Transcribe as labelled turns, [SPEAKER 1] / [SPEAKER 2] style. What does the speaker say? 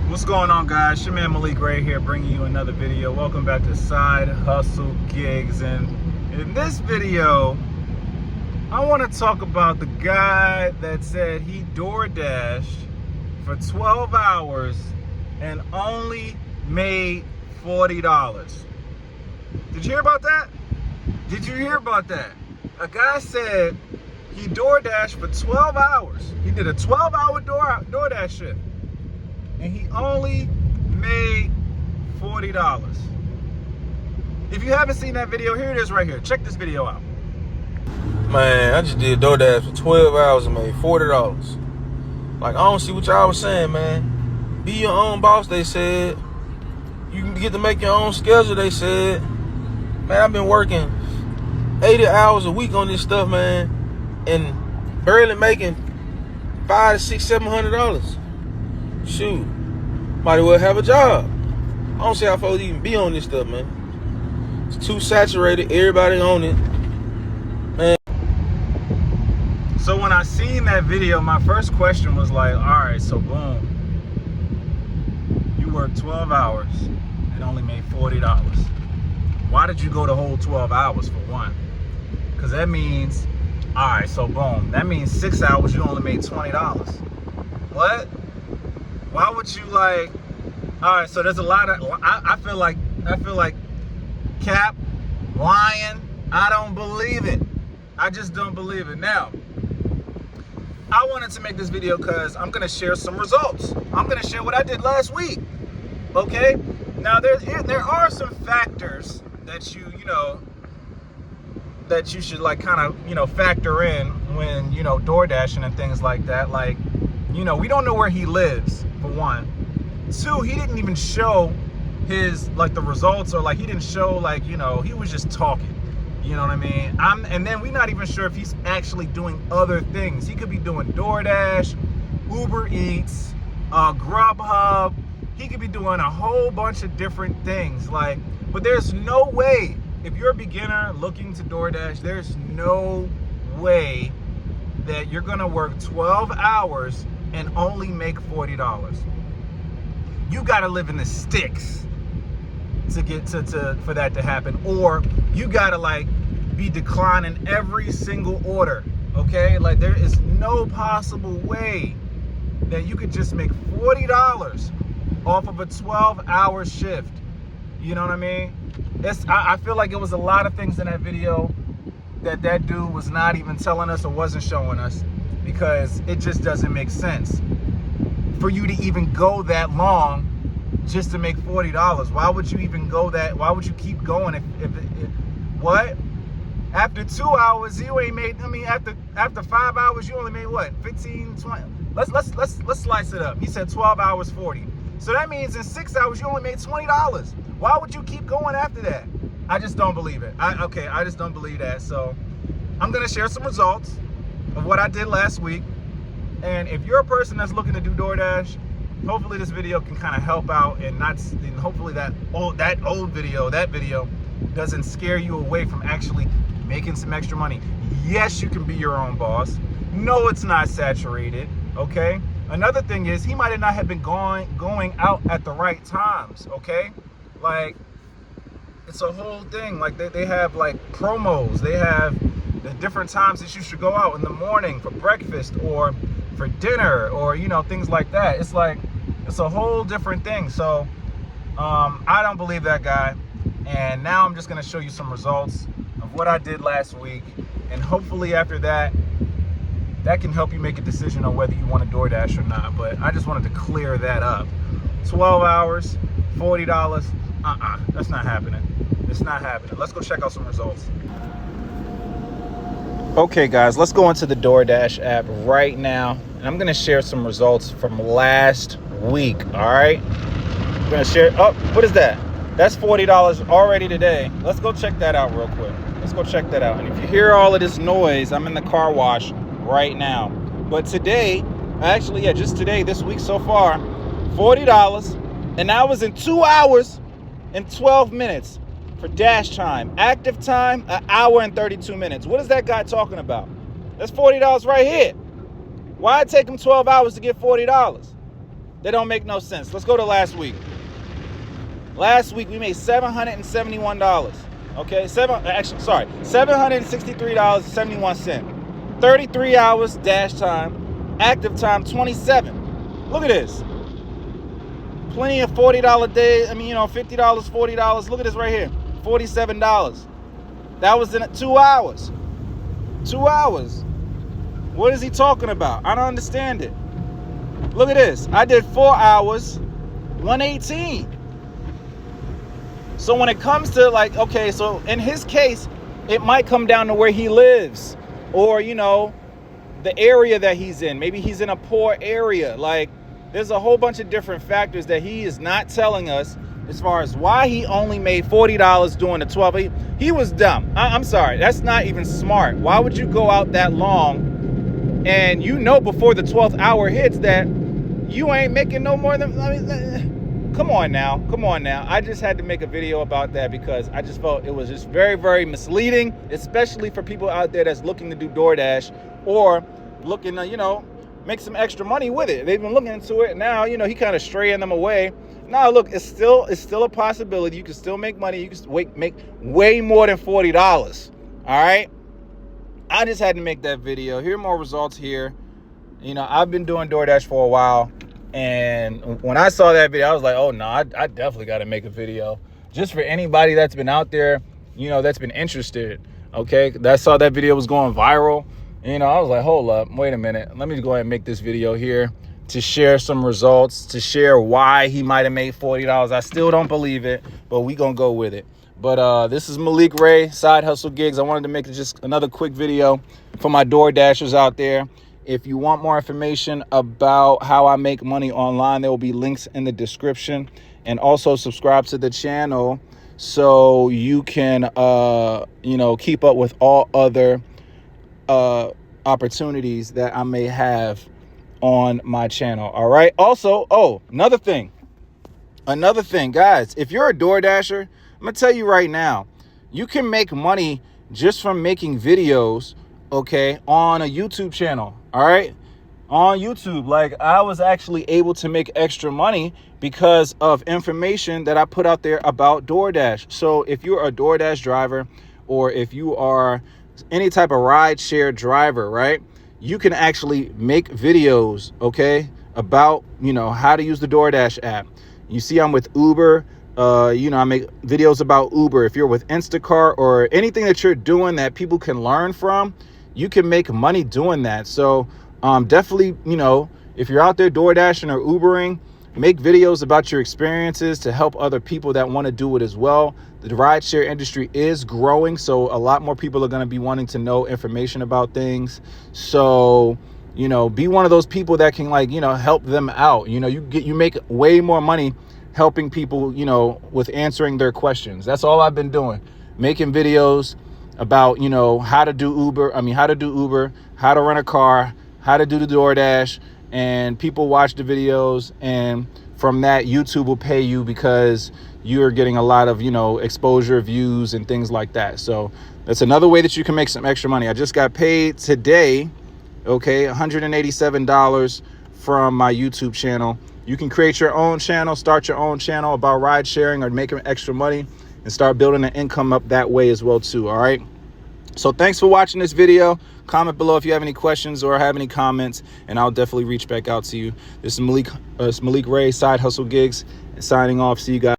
[SPEAKER 1] What's going on, guys? Your man Malik right here, bringing you another video. Welcome back to Side Hustle Gigs. And in this video, I want to talk about the guy that said he DoorDashed for 12 hours and only made $40. Did you hear about that? Did you hear about that? A guy said he DoorDashed for 12 hours. He did a 12-hour DoorDash shift, and he only made $40. If you haven't seen that video, here it is right here. Check this video out.
[SPEAKER 2] Man, I just did DoorDash for 12 hours and made $40. Like, I don't see what y'all was saying, man. Be your own boss, they said. You can get to make your own schedule, they said. Man, I've been working 80 hours a week on this stuff, man, and barely making $500 to $600, $700. Shoot, might as well have a job. I don't see how folks even be on this stuff, man. It's too saturated. Everybody on it, man.
[SPEAKER 1] So when I seen that video, my first question was like, all right, so boom, you worked 12 hours and only made $40. Why did you go the whole 12 hours for one? Because that means, all right, so boom, that means 6 hours you only made $20. What? Why would you like? All right, so there's a lot of. I feel like cap, lying. I don't believe it. I just don't believe it. Now, I wanted to make this video because I'm gonna share some results. I'm gonna share what I did last week. Okay. Now there are some factors that that you should like kind of factor in when DoorDashing and things like that. Like, we don't know where he lives, for one. Two, he didn't even show his the results, or he didn't show he was just talking. You know what I mean? And then we're not even sure if he's actually doing other things. He could be doing DoorDash, Uber Eats, Grubhub. He could be doing a whole bunch of different things. But there's no way, if you're a beginner looking to DoorDash, there's no way that you're gonna work 12 hours and only make $40. You gotta live in the sticks to get for that to happen, or you gotta be declining every single order. Okay, there is no possible way that you could just make $40 off of a 12-hour shift. You know what I mean? I feel like it was a lot of things in that video that dude was not even telling us or wasn't showing us, because it just doesn't make sense for you to even go that long just to make $40. Why would you even go that? Why would you keep going if what? After 2 hours you ain't made, after 5 hours you only made what, 15, 20? Let's slice it up. He said 12 hours 40. So that means in 6 hours you only made $20. Why would you keep going after that? I just don't believe it. I just don't believe that. So I'm gonna share some results of what I did last week. And if you're a person that's looking to do DoorDash, hopefully this video can kind of help out, and hopefully that video doesn't scare you away from actually making some extra money. Yes, you can be your own boss. No, it's not saturated. Okay. Another thing is, he might not have been going out at the right times. Okay. It's a whole thing. They have promos. They have the different times that you should go out in the morning for breakfast or for dinner, or things like that. It's a whole different thing. So I don't believe that guy. And now I'm just gonna show you some results of what I did last week, and hopefully after that can help you make a decision on whether you want to DoorDash or not. But I just wanted to clear that up. 12 hours, $40. That's not happening. It's not happening. Let's go check out some results. Okay, guys, let's go into the DoorDash app right now, and I'm gonna share some results from last week. All right, I'm gonna share. Oh, what is that? That's $40 already today. Let's go check that out real quick. Let's go check that out. And if you hear all of this noise, I'm in the car wash right now. But today, actually, yeah, just today, this week so far, $40, and that was in 2 hours and 12 minutes. For dash time. Active time, 1 hour and 32 minutes. What is that guy talking about? That's $40 right here. Why it take him 12 hours to get $40? That don't make no sense. Let's go to last week. Last week we made $771. Okay, $763.71. 33 hours dash time, active time 27. Look at this. Plenty of $40 days. I mean, $50, $40. Look at this right here. $47. That was in 2 hours. 2 hours. What is he talking about? I don't understand it. Look at this. I did 4 hours, 118. So when it comes to okay, so in his case, it might come down to where he lives or, the area that he's in. Maybe he's in a poor area. There's a whole bunch of different factors that he is not telling us as far as why he only made $40 during the 12. He was dumb. I'm sorry. That's not even smart. Why would you go out that long and before the 12th hour hits that you ain't making no more than, come on now. I just had to make a video about that because I just felt it was just very, very misleading, especially for people out there that's looking to do DoorDash or looking to, make some extra money with it. They've been looking into it. Now, he kind of straying them away. Now, look, it's still a possibility. You can still make money. You can make way more than $40. All right. I just had to make that video. Here are more results here. I've been doing DoorDash for a while. And when I saw that video, I was like, oh, no, I definitely got to make a video just for anybody that's been out there, that's been interested. OK, I saw that video was going viral. I was like, hold up, wait a minute. Let me go ahead and make this video here to share some results, to share why he might have made $40. I still don't believe it, but we going to go with it. But this is Malik Ray, Side Hustle Gigs. I wanted to make just another quick video for my DoorDashers out there. If you want more information about how I make money online, there will be links in the description. And also subscribe to the channel so you can, keep up with all other opportunities that I may have on my channel. All right. Also, another thing, guys, if you're a DoorDasher, I'm gonna tell you right now, you can make money just from making videos, okay, on a YouTube channel. All right. On YouTube, I was actually able to make extra money because of information that I put out there about DoorDash. So if you're a DoorDash driver or if you are any type of rideshare driver, right, you can actually make videos, okay, about, how to use the DoorDash app. You see, I'm with Uber. I make videos about Uber. If you're with Instacart or anything that you're doing that people can learn from, you can make money doing that. So definitely, if you're out there DoorDashing or Ubering, make videos about your experiences to help other people that want to do it as well. The rideshare industry is growing, so a lot more people are going to be wanting to know information about things. So, be one of those people that can help them out. You make way more money helping people, with answering their questions. That's all I've been doing, making videos about, how to do Uber, how to rent a car, how to do the DoorDash, and people watch the videos, and from that, YouTube will pay you because you're getting a lot of, exposure, views, and things like that. So that's another way that you can make some extra money. I just got paid today, okay, $187 from my YouTube channel. You can create your own channel, start your own channel about ride sharing or making extra money and start building an income up that way as well too, all right? So thanks for watching this video. Comment below if you have any questions or have any comments, and I'll definitely reach back out to you. This is Malik Ray, Side Hustle Gigs, signing off. See you guys.